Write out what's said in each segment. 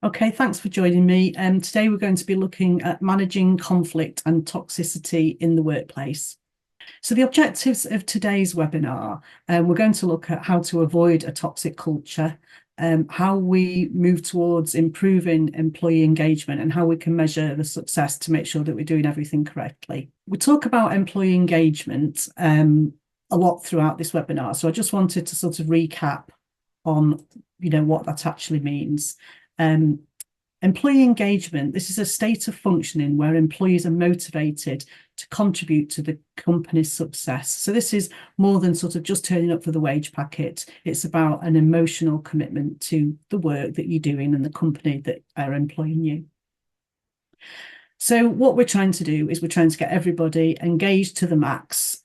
Okay, thanks for joining me. Today we're going to be looking at managing conflict and toxicity in the workplace. So the objectives of today's webinar, we're going to look at how to avoid a toxic culture, how we move towards improving employee engagement and how we can measure the success to make sure that we're doing everything correctly. We talk about employee engagement a lot throughout this webinar. So I just wanted to sort of recap on, what that actually means. Employee engagement, this is a state of functioning where employees are motivated to contribute to the company's success. So this is more than sort of just turning up for the wage packet. It's about an emotional commitment to the work that you're doing and the company that are employing you. So what we're trying to do is we're trying to get everybody engaged to the max.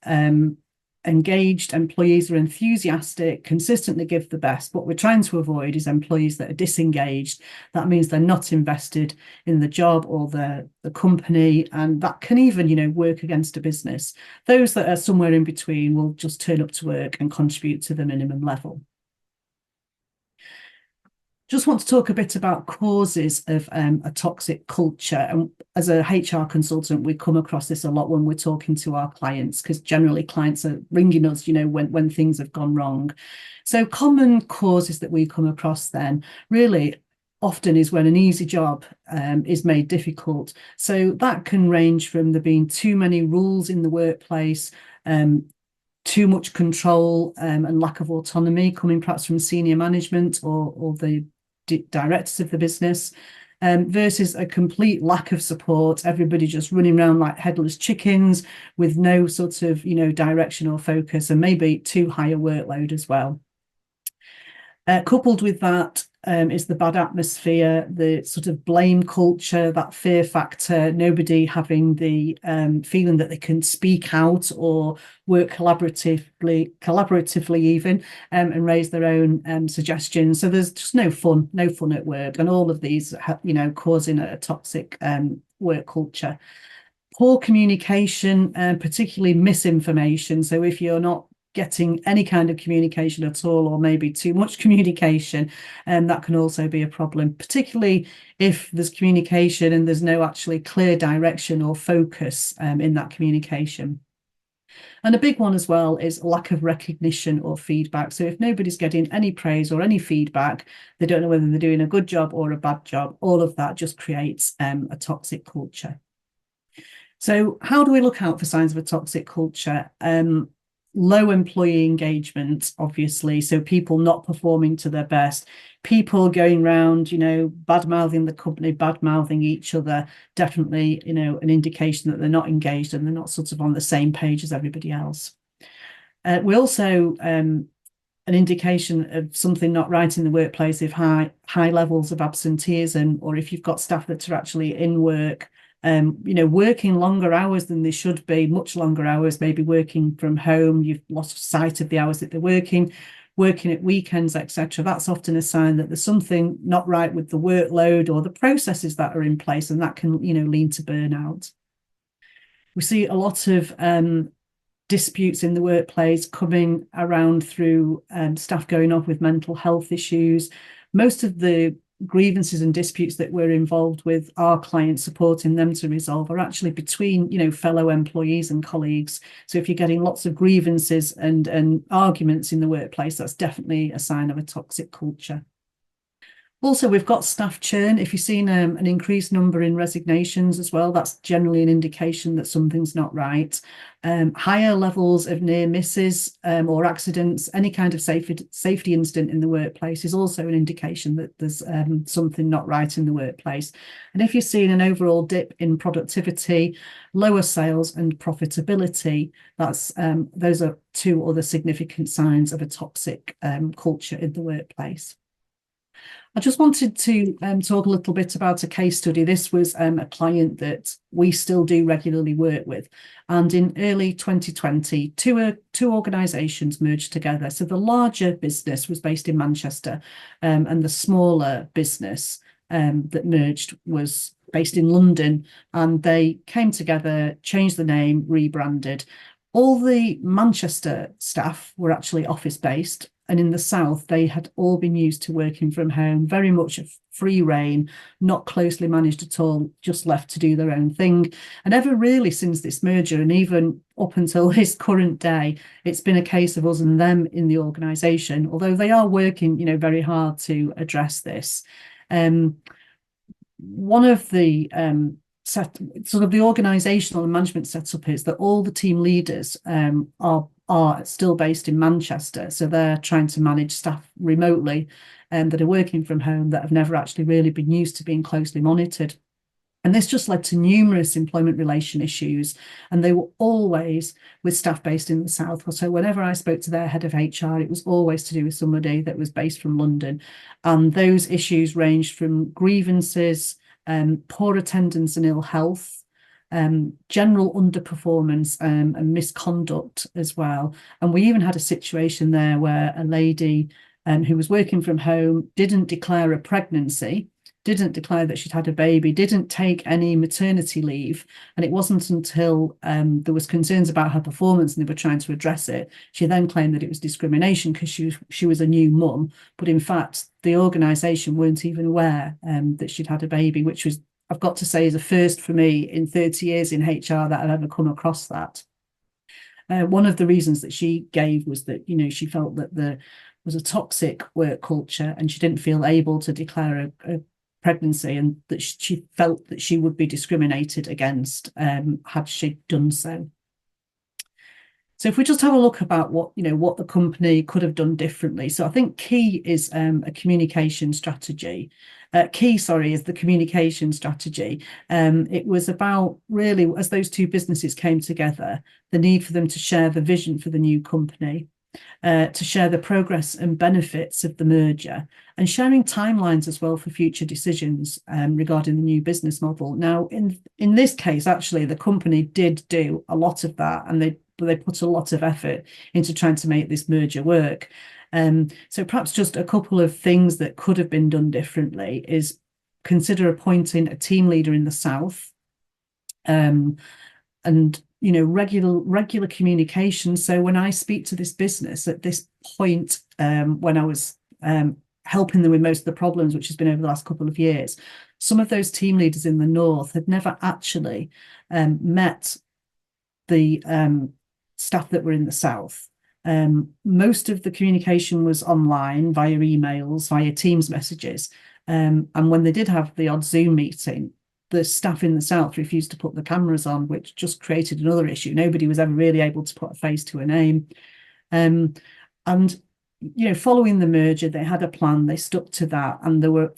Engaged employees are enthusiastic, consistently give the best. What we're trying to avoid is employees that are disengaged. That means they're not invested in the job or the company, and that can even, work against a business. Those that are somewhere in between will just turn up to work and contribute to the minimum level. Just want to talk a bit about causes of a toxic culture. And as a HR consultant, we come across this a lot when we're talking to our clients, because generally clients are ringing us, when things have gone wrong. So common causes that we come across then really often is when an easy job is made difficult. So that can range from there being too many rules in the workplace, too much control and lack of autonomy coming perhaps from senior management or the directors of the business, versus a complete lack of support, everybody just running around like headless chickens with no sort of, direction or focus, and maybe too high a workload as well. Coupled with that is the bad atmosphere, the sort of blame culture, that fear factor, nobody having the feeling that they can speak out or work collaboratively even, and raise their own suggestions. So there's just no fun at work, and all of these, causing a toxic work culture. Poor communication, particularly misinformation. So if you're not getting any kind of communication at all, or maybe too much communication, and that can also be a problem, particularly if there's communication and there's no actually clear direction or focus in that communication. And a big one as well is lack of recognition or feedback. So if nobody's getting any praise or any feedback, they don't know whether they're doing a good job or a bad job. All of that just creates a toxic culture. So how do we look out for signs of a toxic culture? Low employee engagement, obviously, so people not performing to their best, people going around, bad-mouthing the company, bad-mouthing each other, definitely, an indication that they're not engaged and they're not sort of on the same page as everybody else. We also, an indication of something not right in the workplace if high levels of absenteeism, or if you've got staff that are actually in work, working longer hours than they should be, much longer hours, maybe working from home, you've lost sight of the hours that they're working at weekends, etc. That's often a sign that there's something not right with the workload or the processes that are in place, and that can, lead to burnout. We see a lot of disputes in the workplace coming around through staff going off with mental health issues. Most of the grievances and disputes that we're involved with our clients supporting them to resolve are actually between fellow employees and colleagues. So if you're getting lots of grievances and arguments in the workplace, that's definitely a sign of a toxic culture. Also, we've got staff churn. If you've seen an increased number in resignations as well, that's generally an indication that something's not right. Higher levels of near misses or accidents, any kind of safety incident in the workplace is also an indication that there's something not right in the workplace. And if you're seeing an overall dip in productivity, lower sales and profitability, those are two other significant signs of a toxic culture in the workplace. I just wanted to talk a little bit about a case study. This was a client that we still do regularly work with. And in early 2020, two organisations merged together. So the larger business was based in Manchester, and the smaller business that merged was based in London. And they came together, changed the name, rebranded. All the Manchester staff were actually office-based, and in the south, they had all been used to working from home, very much a free rein, not closely managed at all, just left to do their own thing. And ever really since this merger, and even up until this current day, it's been a case of us and them in the organisation, although they are working, very hard to address this. One of the sort of the organisational and management setup is that all the team leaders are still based in Manchester, so they're trying to manage staff remotely that are working from home that have never actually really been used to being closely monitored. And this just led to numerous employment relation issues, and they were always with staff based in the south. So whenever I spoke to their head of HR, it was always to do with somebody that was based from London. And those issues ranged from grievances, poor attendance and ill health, general underperformance and misconduct as well. And we even had a situation there where a lady who was working from home didn't declare a pregnancy, didn't declare that she'd had a baby, didn't take any maternity leave. And it wasn't until there was concerns about her performance and they were trying to address it, she then claimed that it was discrimination because she was a new mum. But in fact, the organisation weren't even aware that she'd had a baby, which was, I've got to say, is a first for me in 30 years in HR that I've ever come across that. One of the reasons that she gave was that, she felt that there was a toxic work culture and she didn't feel able to declare a pregnancy, and that she felt that she would be discriminated against had she done so. So if we just have a look about what the company could have done differently. So I think key is a communication strategy. Is the communication strategy. It was about really, as those two businesses came together, the need for them to share the vision for the new company, to share the progress and benefits of the merger, and sharing timelines as well for future decisions regarding the new business model. Now, in this case, actually, the company did do a lot of that, and they put a lot of effort into trying to make this merger work. So perhaps just a couple of things that could have been done differently is consider appointing a team leader in the south, and regular communication. So when I speak to this business at this point, when I was helping them with most of the problems, which has been over the last couple of years, some of those team leaders in the north had never actually met the staff that were in the south. Most of the communication was online, via emails, via Teams messages. And when they did have the odd Zoom meeting, the staff in the south refused to put the cameras on, which just created another issue. Nobody was ever really able to put a face to a name. And following the merger, they had a plan, they stuck to that. And there were,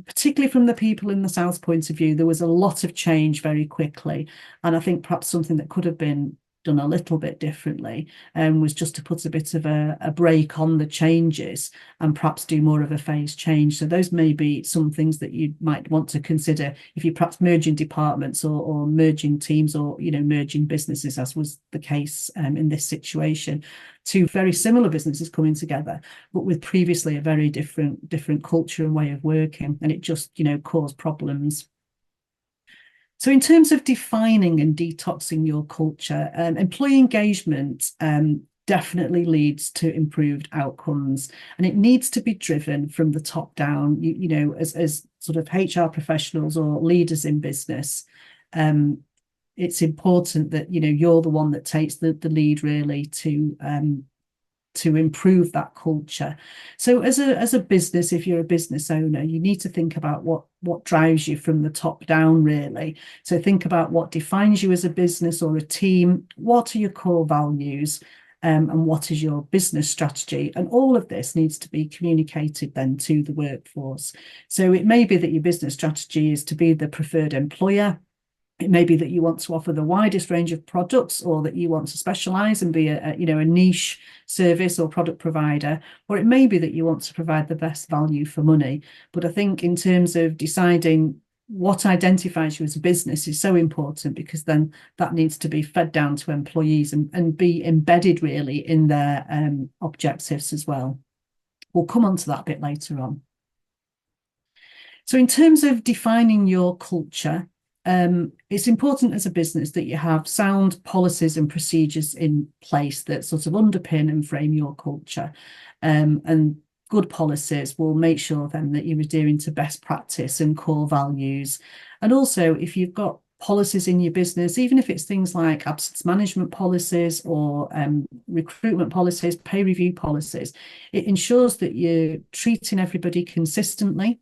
particularly from the people in the south point of view, there was a lot of change very quickly. And I think perhaps something that could have been done a little bit differently was just to put a bit of a break on the changes and perhaps do more of a phase change. So those may be some things that you might want to consider if you're perhaps merging departments or merging teams or merging businesses, as was the case in this situation. Two very similar businesses coming together, but with previously a very different culture and way of working, and it just caused problems. So in terms of defining and detoxing your culture, employee engagement definitely leads to improved outcomes, and it needs to be driven from the top down, as sort of HR professionals or leaders in business. It's important that, you're the one that takes the lead really to improve that culture. So as a business, if you're a business owner, you need to think about what drives you from the top down, really. So think about what defines you as a business or a team, what are your core values, and what is your business strategy? And all of this needs to be communicated then to the workforce. So it may be that your business strategy is to be the preferred employer. It may be that you want to offer the widest range of products, or that you want to specialize and be a niche service or product provider, or it may be that you want to provide the best value for money. But I think in terms of deciding what identifies you as a business is so important, because then that needs to be fed down to employees and be embedded really in their objectives as well. We'll come on to that a bit later on. So in terms of defining your culture, it's important as a business that you have sound policies and procedures in place that sort of underpin and frame your culture. And good policies will make sure then that you're adhering to best practice and core values. And also, if you've got policies in your business, even if it's things like absence management policies or recruitment policies, pay review policies, it ensures that you're treating everybody consistently.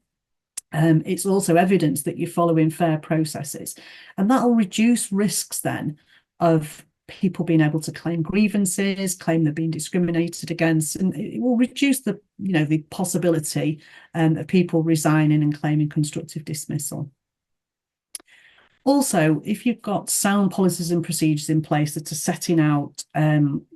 It's also evidence that you're following fair processes, and that will reduce risks then of people being able to claim grievances, claim they're being discriminated against, and it will reduce the possibility of people resigning and claiming constructive dismissal. Also, if you've got sound policies and procedures in place that are setting out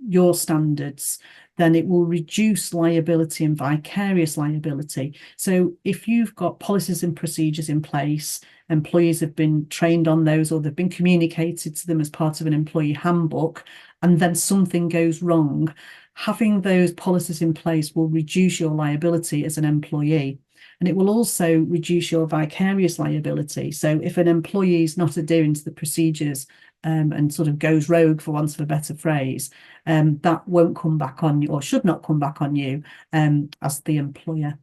your standards, then it will reduce liability and vicarious liability. So if you've got policies and procedures in place, employees have been trained on those, or they've been communicated to them as part of an employee handbook, and then something goes wrong, having those policies in place will reduce your liability as an employee. And it will also reduce your vicarious liability. So if an employee is not adhering to the procedures and sort of goes rogue, for want of a better phrase, that won't come back on you, or should not come back on you as the employer.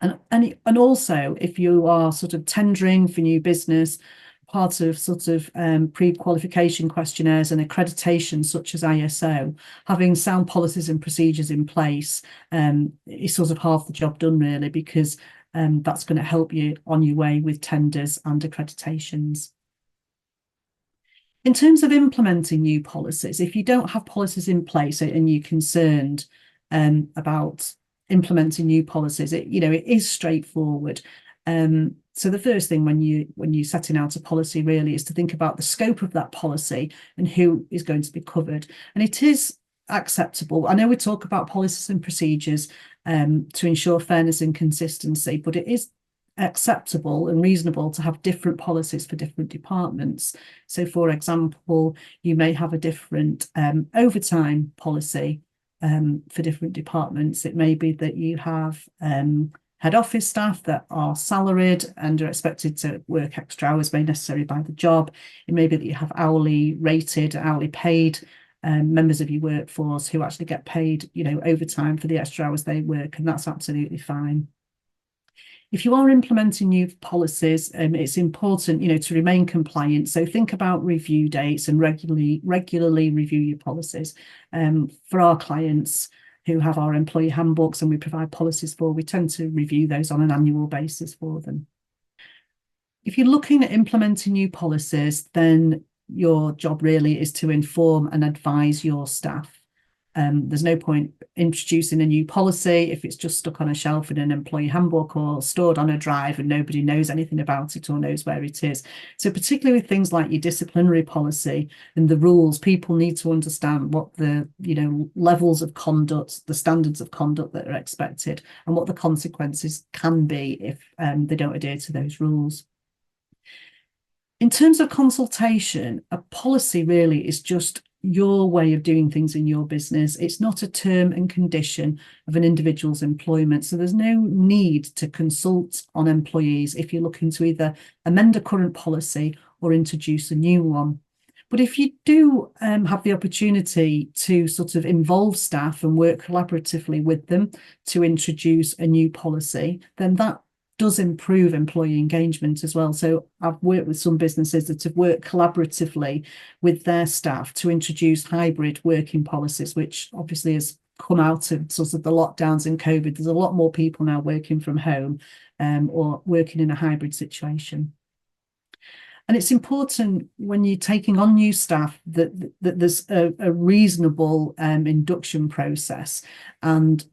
And also, if you are sort of tendering for new business, part of sort of pre-qualification questionnaires and accreditation such as ISO, having sound policies and procedures in place is sort of half the job done, really, because that's going to help you on your way with tenders and accreditations. In terms of implementing new policies, if you don't have policies in place and you're concerned about implementing new policies, it is straightforward. So the first thing when you're setting out a policy really is to think about the scope of that policy and who is going to be covered. And it is acceptable. I know we talk about policies and procedures to ensure fairness and consistency, but it is acceptable and reasonable to have different policies for different departments. So, for example, you may have a different overtime policy for different departments. It may be that you have head office staff that are salaried and are expected to work extra hours made necessary by the job. It may be that you have hourly rated, hourly paid members of your workforce who actually get paid, overtime for the extra hours they work, and that's absolutely fine. If you are implementing new policies, it's important, to remain compliant. So think about review dates and regularly review your policies. For our clients who have our employee handbooks and we provide policies for, we tend to review those on an annual basis for them. If you're looking at implementing new policies, then your job really is to inform and advise your staff. There's no point introducing a new policy if it's just stuck on a shelf in an employee handbook or stored on a drive and nobody knows anything about it or knows where it is. So particularly with things like your disciplinary policy and the rules, people need to understand what the levels of conduct, the standards of conduct that are expected, and what the consequences can be if they don't adhere to those rules. In terms of consultation, a policy really is just your way of doing things in your business. It's not a term and condition of an individual's employment. So there's no need to consult on employees if you're looking to either amend a current policy or introduce a new one. But if you do have the opportunity to sort of involve staff and work collaboratively with them to introduce a new policy, then that does improve employee engagement as well. So I've worked with some businesses that have worked collaboratively with their staff to introduce hybrid working policies, which obviously has come out of sort of the lockdowns and COVID. There's a lot more people now working from home or working in a hybrid situation. And it's important when you're taking on new staff that there's a reasonable induction process, and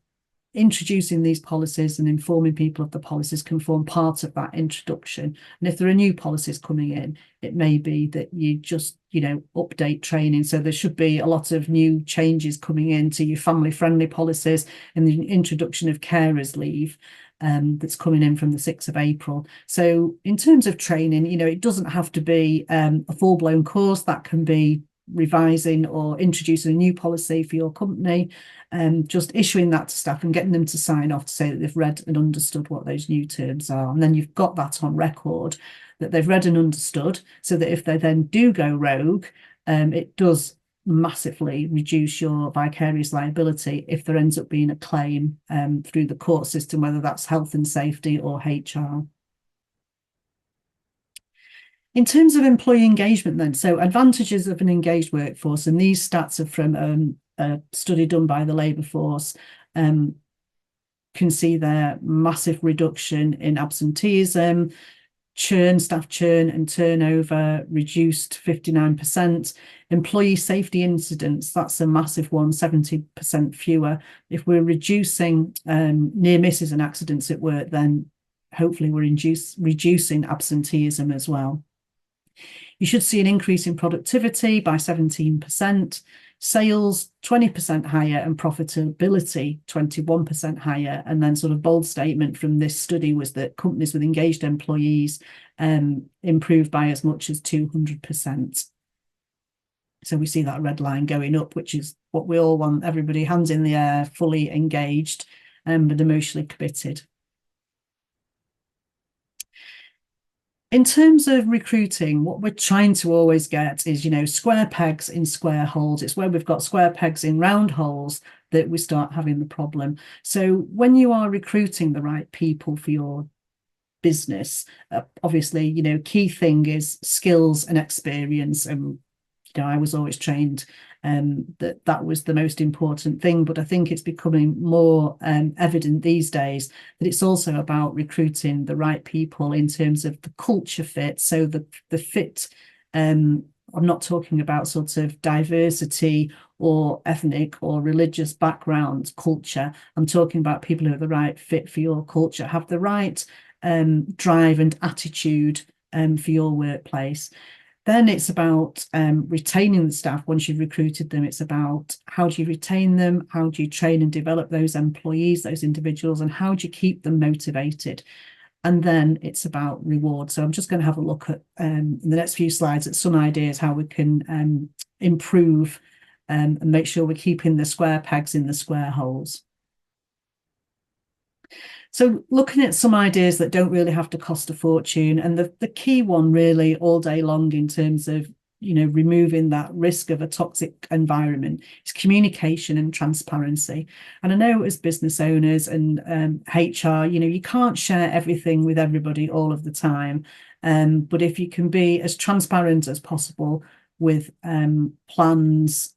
introducing these policies and informing people of the policies can form part of that introduction. And if there are new policies coming in, it may be that you just, update training. So there should be a lot of new changes coming into your family-friendly policies and the introduction of carers leave that's coming in from the 6th of April. So in terms of training, it doesn't have to be a full-blown course. That can be revising or introducing a new policy for your company, just issuing that to staff and getting them to sign off to say that they've read and understood what those new terms are. And then you've got that on record that they've read and understood, so that if they then do go rogue, it does massively reduce your vicarious liability if there ends up being a claim through the court system, whether that's health and safety or HR. In terms of employee engagement then, so advantages of an engaged workforce, and these stats are from a study done by the Labour Force, can see their massive reduction in absenteeism, staff churn and turnover reduced 59%. Employee safety incidents, that's a massive one, 70% fewer. If we're reducing near misses and accidents at work, then hopefully we're reducing absenteeism as well. You should see an increase in productivity by 17%, sales 20% higher, and profitability 21% higher. And then sort of bold statement from this study was that companies with engaged employees improved by as much as 200%. So we see that red line going up, which is what we all want: everybody hands in the air, fully engaged, but emotionally committed. In terms of recruiting, what we're trying to always get is, square pegs in square holes. It's where we've got square pegs in round holes that we start having the problem. So when you are recruiting the right people for your business, obviously, key thing is skills and experience. And, I was always trained that was the most important thing, but I think it's becoming more evident these days that it's also about recruiting the right people in terms of the culture fit. So the fit, I'm not talking about sort of diversity or ethnic or religious background culture. I'm talking about people who are the right fit for your culture, have the right drive and attitude for your workplace. Then it's about retaining the staff once you've recruited them. It's about how do you retain them, how do you train and develop those employees, those individuals, and how do you keep them motivated? And then it's about reward. So I'm just going to have a look at, in the next few slides, at some ideas how we can improve and make sure we're keeping the square pegs in the square holes. So looking at some ideas that don't really have to cost a fortune, and the key one really all day long in terms of, removing that risk of a toxic environment is communication and transparency. And I know as business owners and HR, you can't share everything with everybody all of the time. But if you can be as transparent as possible with plans,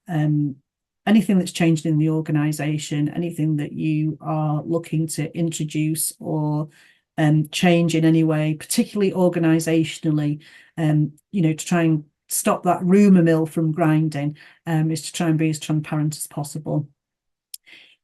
anything that's changed in the organisation, anything that you are looking to introduce or change in any way, particularly organisationally, to try and stop that rumour mill from grinding, is to try and be as transparent as possible.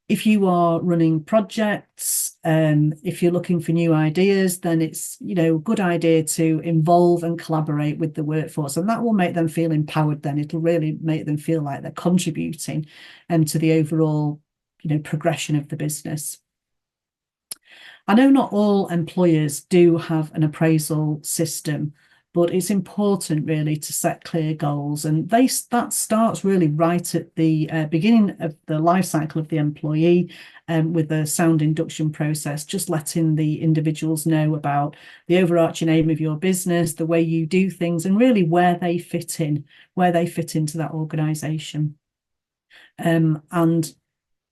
If you are running projects, if you're looking for new ideas, then it's, a good idea to involve and collaborate with the workforce, and that will make them feel empowered. Then it'll really make them feel like they're contributing to the overall, progression of the business. I know not all employers do have an appraisal system, but it's important really to set clear goals, and that starts really right at the beginning of the life cycle of the employee, with a sound induction process, just letting the individuals know about the overarching aim of your business, the way you do things, and really where they fit into that organisation. And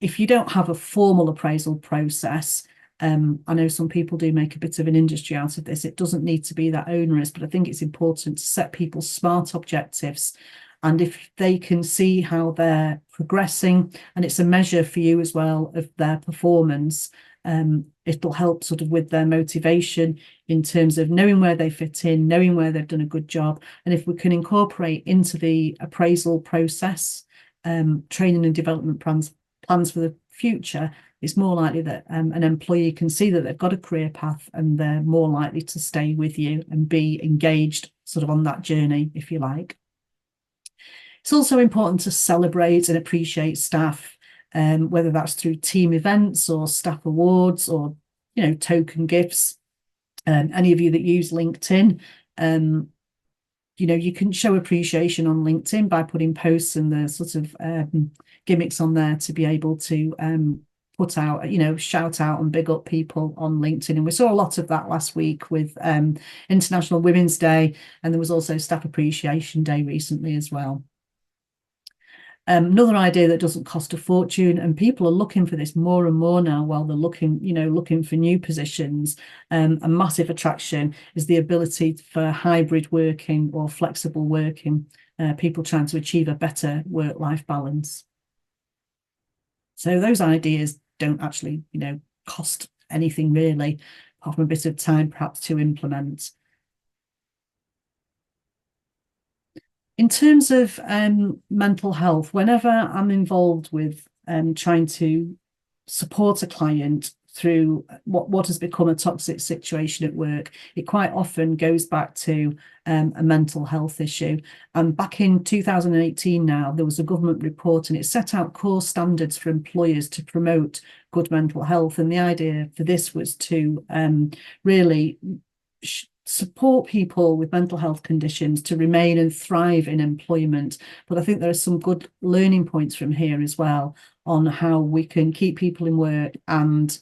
if you don't have a formal appraisal process, I know some people do make a bit of an industry out of this. It doesn't need to be that onerous, but I think it's important to set people smart objectives. And if they can see how they're progressing, and it's a measure for you as well of their performance, it'll help sort of with their motivation in terms of knowing where they fit in, knowing where they've done a good job. And if we can incorporate into the appraisal process, training and development plans for the future, it's more likely that an employee can see that they've got a career path, and they're more likely to stay with you and be engaged sort of on that journey, if you like. It's also important to celebrate and appreciate staff, whether that's through team events or staff awards or, token gifts. Any of you that use LinkedIn, you can show appreciation on LinkedIn by putting posts and the sort of gimmicks on there to be able to put out, shout out and big up people on LinkedIn. And we saw a lot of that last week with International Women's Day, and there was also Staff Appreciation Day recently as well. Another idea that doesn't cost a fortune, and people are looking for this more and more now while they're looking for new positions. A massive attraction is the ability for hybrid working or flexible working, people trying to achieve a better work-life balance. So those ideas don't actually, cost anything really, apart from a bit of time perhaps to implement. In terms of mental health, whenever I'm involved with trying to support a client through what has become a toxic situation at work, it quite often goes back to a mental health issue. And back in 2018 now, there was a government report and it set out core standards for employers to promote good mental health. And the idea for this was to really support people with mental health conditions to remain and thrive in employment. But I think there are some good learning points from here as well on how we can keep people in work and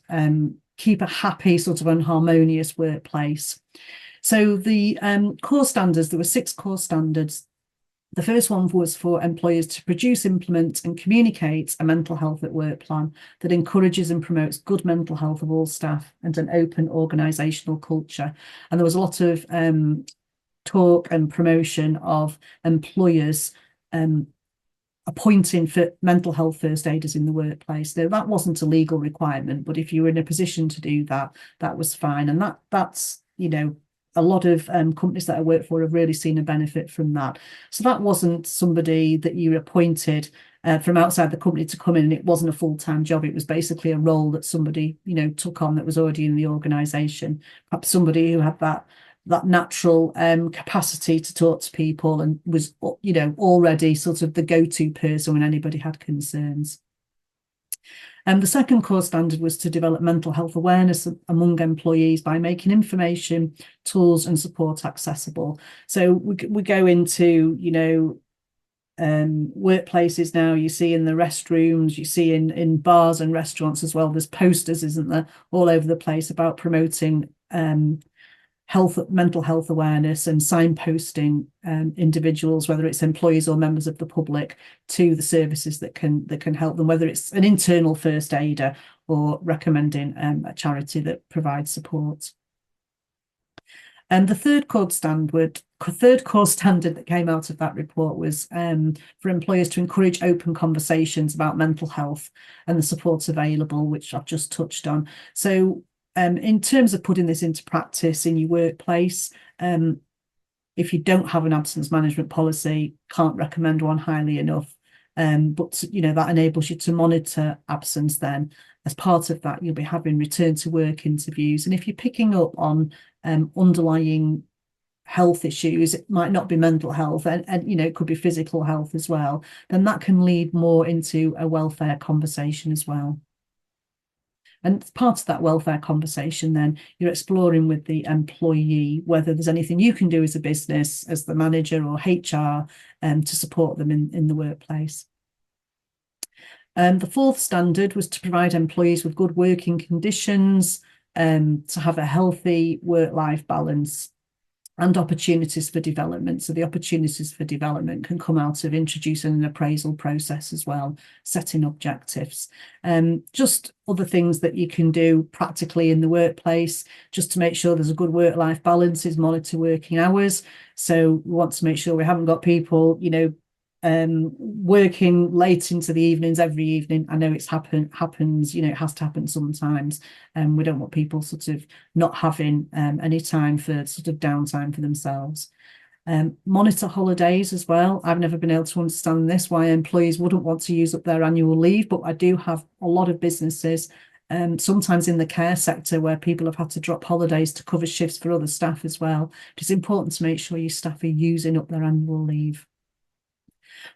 keep a happy, sort of unharmonious workplace. So the core standards, there were 6 core standards. The first one was for employers to produce, implement and communicate a mental health at work plan that encourages and promotes good mental health of all staff and an open organisational culture. And there was a lot of talk and promotion of employers appointing for mental health first aiders in the workplace. Now, that wasn't a legal requirement, but if you were in a position to do that, that was fine. And that's, a lot of companies that I work for have really seen a benefit from that. So that wasn't somebody that you appointed from outside the company to come in, and it wasn't a full-time job. It was basically a role that somebody, took on that was already in the organisation. Perhaps somebody who had that natural capacity to talk to people and was, already sort of the go-to person when anybody had concerns. The second core standard was to develop mental health awareness among employees by making information, tools and support accessible. So we go into, workplaces now, you see in the restrooms, you see in bars and restaurants as well, there's posters, isn't there, all over the place about promoting mental health awareness and signposting individuals, whether it's employees or members of the public, to the services that can help them, whether it's an internal first aider or recommending a charity that provides support. And the third core standard that came out of that report was for employers to encourage open conversations about mental health and the supports available, which I've just touched on. So in terms of putting this into practice in your workplace, if you don't have an absence management policy, can't recommend one highly enough. But that enables you to monitor absence. Then, as part of that, you'll be having return to work interviews, and if you're picking up on underlying health issues, it might not be mental health, and it could be physical health as well. Then that can lead more into a welfare conversation as well. And part of that welfare conversation, then you're exploring with the employee whether there's anything you can do as a business, as the manager or HR, to support them in the workplace. The fourth standard was to provide employees with good working conditions, to have a healthy work-life balance and opportunities for development. So the opportunities for development can come out of introducing an appraisal process as well, setting objectives. Just other things that you can do practically in the workplace, just to make sure there's a good work-life balance, is monitor working hours. So we want to make sure we haven't got people, working late into the evenings every evening. I know it's happens, it has to happen sometimes. We don't want people sort of not having any time for sort of downtime for themselves. Monitor holidays as well. I've never been able to understand this, why employees wouldn't want to use up their annual leave, but I do have a lot of businesses, sometimes in the care sector, where people have had to drop holidays to cover shifts for other staff as well. It's important to make sure your staff are using up their annual leave.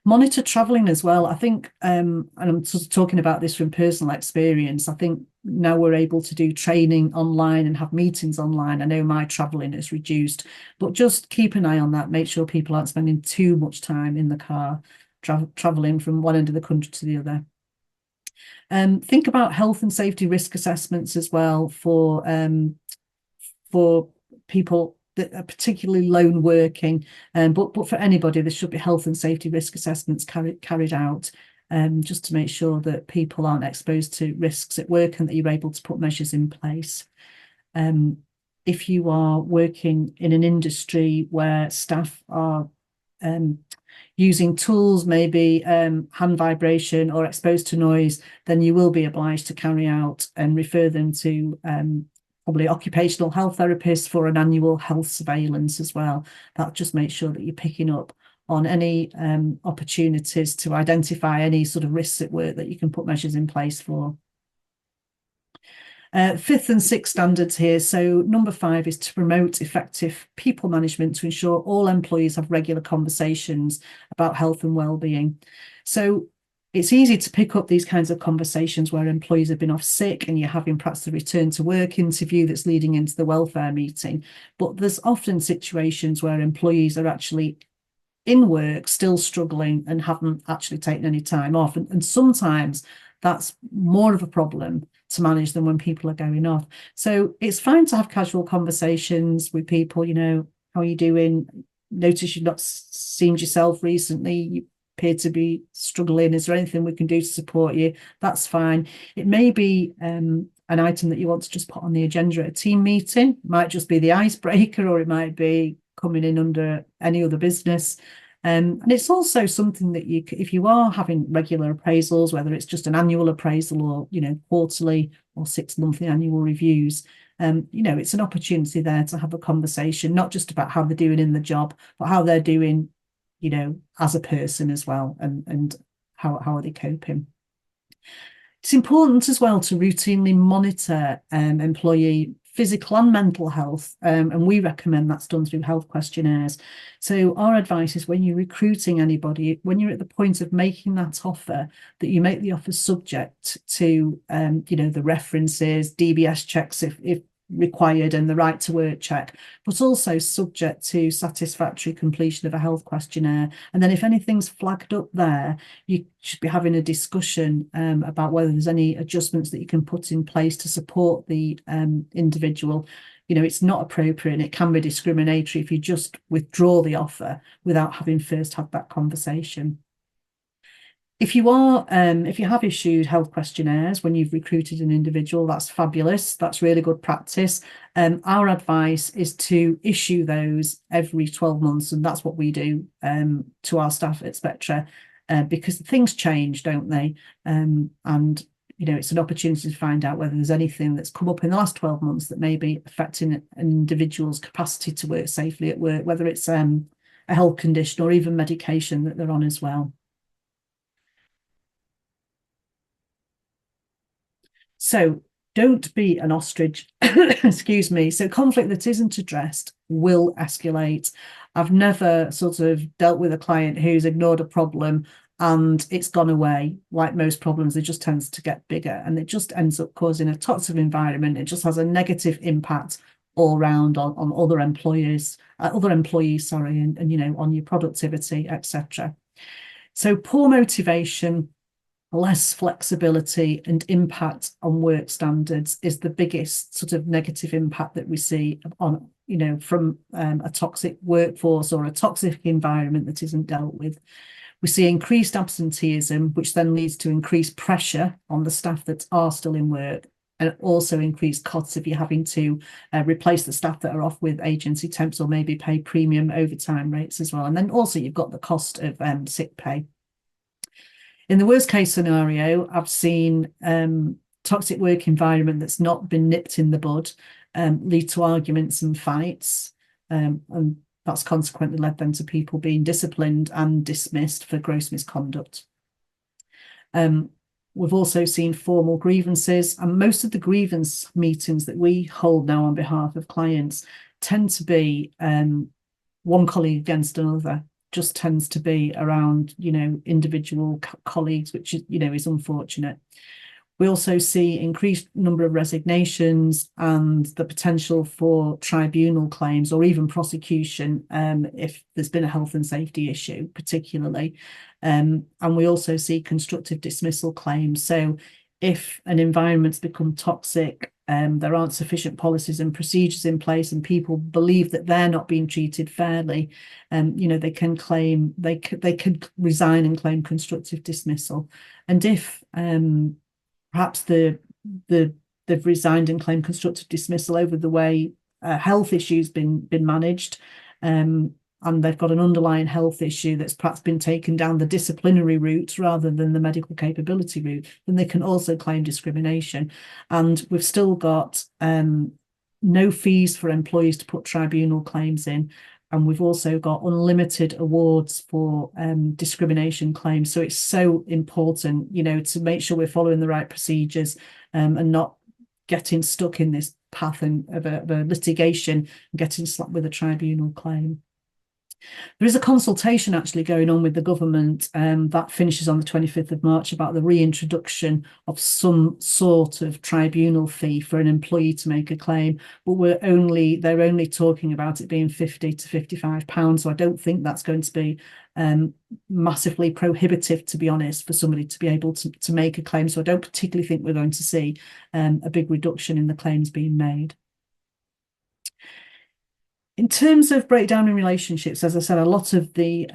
Monitor traveling as well. I think, and I'm sort of talking about this from personal experience, I think now we're able to do training online and have meetings online. I know my traveling is reduced, but just keep an eye on that. Make sure people aren't spending too much time in the car traveling from one end of the country to the other. Think about health and safety risk assessments as well for people that are particularly lone working, but for anybody, there should be health and safety risk assessments carried out, just to make sure that people aren't exposed to risks at work and that you're able to put measures in place. If you are working in an industry where staff are using tools, maybe hand vibration or exposed to noise, then you will be obliged to carry out and refer them to probably occupational health therapists for an annual health surveillance as well. That just makes sure that you're picking up on any opportunities to identify any sort of risks at work that you can put measures in place for. Fifth and sixth standards here. So number 5 is to promote effective people management to ensure all employees have regular conversations about health and well-being. So it's easy to pick up these kinds of conversations where employees have been off sick and you're having perhaps the return to work interview that's leading into the welfare meeting. But there's often situations where employees are actually in work, still struggling and haven't actually taken any time off. And sometimes that's more of a problem to manage than when people are going off. So it's fine to have casual conversations with people, how are you doing? Notice you've not seen yourself recently. You appear to be struggling. Is there anything we can do to support you? That's fine. It may be an item that you want to just put on the agenda at a team meeting. It might just be the icebreaker, or it might be coming in under any other business. And it's also something that if you are having regular appraisals, whether it's just an annual appraisal or, quarterly or 6 monthly annual reviews, it's an opportunity there to have a conversation, not just about how they're doing in the job, but how they're doing, as a person as well, and how are they coping. It's important as well to routinely monitor employee physical and mental health, and we recommend that's done through health questionnaires. So our advice is when you're recruiting anybody, when you're at the point of making that offer, that you make the offer subject to the references, DBS checks if required, and the right to work check, but also subject to satisfactory completion of a health questionnaire. And then if anything's flagged up there, you should be having a discussion about whether there's any adjustments that you can put in place to support the individual. It's not appropriate and it can be discriminatory if you just withdraw the offer without having first had that conversation. If you have issued health questionnaires when you've recruited an individual, that's fabulous. That's really good practice. Our advice is to issue those every 12 months, and that's what we do to our staff at Spectra, because things change, don't they? And it's an opportunity to find out whether there's anything that's come up in the last 12 months that may be affecting an individual's capacity to work safely at work, whether it's a health condition or even medication that they're on as well. So don't be an ostrich, excuse me. So conflict that isn't addressed will escalate. I've never sort of dealt with a client who's ignored a problem and it's gone away. Like most problems, it just tends to get bigger and it just ends up causing a toxic environment. It just has a negative impact all round on other employees, and on your productivity, etc. So poor motivation, less flexibility and impact on work standards is the biggest sort of negative impact that we see on, from a toxic workforce or a toxic environment that isn't dealt with. We see increased absenteeism, which then leads to increased pressure on the staff that are still in work, and also increased costs if you're having to replace the staff that are off with agency temps or maybe pay premium overtime rates as well. And then also you've got the cost of sick pay. In the worst case scenario, I've seen toxic work environment that's not been nipped in the bud lead to arguments and fights. And that's consequently led then to people being disciplined and dismissed for gross misconduct. We've also seen formal grievances, and most of the grievance meetings that we hold now on behalf of clients tend to be one colleague against another. just tends to be around, individual colleagues, which is, is unfortunate. We also see increased number of resignations and the potential for tribunal claims or even prosecution if there's been a health and safety issue, particularly. And we also see constructive dismissal claims. So if an environment's become toxic, there aren't sufficient policies and procedures in place, and people believe that they're not being treated fairly, they can claim they could resign and claim constructive dismissal. And if perhaps they've resigned and claimed constructive dismissal over the way health issues been managed, and they've got an underlying health issue that's perhaps been taken down the disciplinary route rather than the medical capability route, then they can also claim discrimination. And we've still got no fees for employees to put tribunal claims in. And we've also got unlimited awards for discrimination claims. So it's so important, to make sure we're following the right procedures and not getting stuck in this path of a litigation and getting slapped with a tribunal claim. There is a consultation actually going on with the government that finishes on the 25th of March about the reintroduction of some sort of tribunal fee for an employee to make a claim, but they're only talking about it being £50 to £55. So I don't think that's going to be massively prohibitive, to be honest, for somebody to be able to make a claim. So I don't particularly think we're going to see a big reduction in the claims being made. In terms of breakdown in relationships, as I said, a lot of the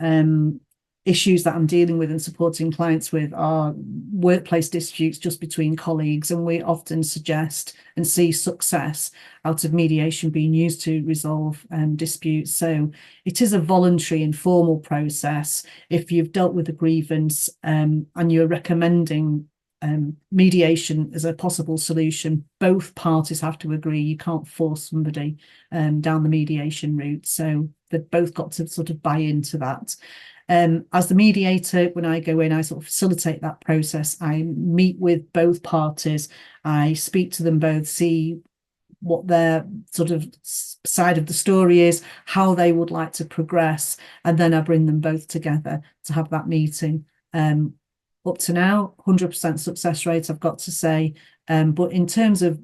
issues that I'm dealing with and supporting clients with are workplace disputes just between colleagues, and we often suggest and see success out of mediation being used to resolve disputes. So it is a voluntary, informal process. If you've dealt with a grievance and you're recommending mediation as a possible solution, both parties have to agree. You can't force somebody down the mediation route. So they've both got to sort of buy into that. As the mediator, when I go in, I sort of facilitate that process. I meet with both parties. I speak to them both, see what their sort of side of the story is, how they would like to progress, and then I bring them both together to have that meeting. Up to now, 100% success rate, I've got to say. But in terms of,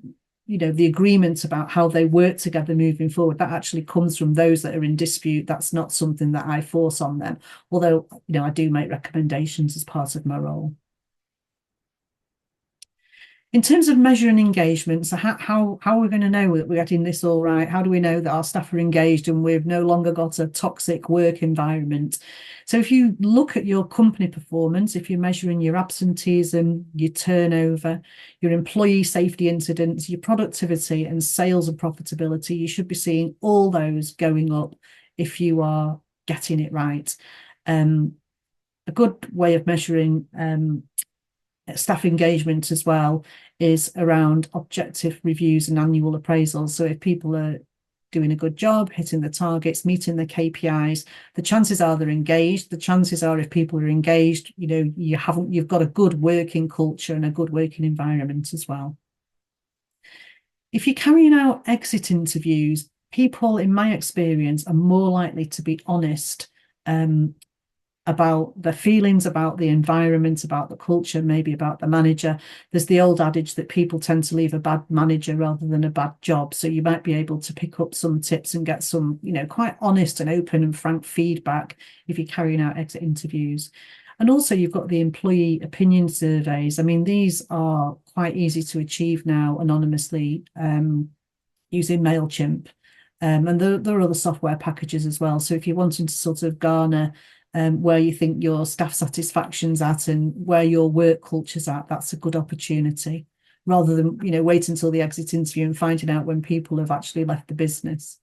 the agreement about how they work together moving forward, that actually comes from those that are in dispute. That's not something that I force on them, although, I do make recommendations as part of my role. In terms of measuring engagement, so how are we going to know that we're getting this all right? How do we know that our staff are engaged and we've no longer got a toxic work environment? So if you look at your company performance, if you're measuring your absenteeism, your turnover, your employee safety incidents, your productivity and sales and profitability, you should be seeing all those going up if you are getting it right. A good way of measuring staff engagement as well is around objective reviews and annual appraisals. So if people are doing a good job, hitting the targets, meeting the KPIs, the chances are they're engaged. The chances are if people are engaged, you've got a good working culture and a good working environment as well. If you're carrying out exit interviews, people, in my experience, are more likely to be honest about their feelings, about the environment, about the culture, maybe about the manager. There's the old adage that people tend to leave a bad manager rather than a bad job. So you might be able to pick up some tips and get some, quite honest and open and frank feedback if you're carrying out exit interviews. And also you've got the employee opinion surveys. I mean, these are quite easy to achieve now anonymously using MailChimp. And there are other software packages as well. So if you're wanting to sort of garner where you think your staff satisfaction's at and where your work culture's at, that's a good opportunity, rather than wait until the exit interview and finding out when people have actually left the business.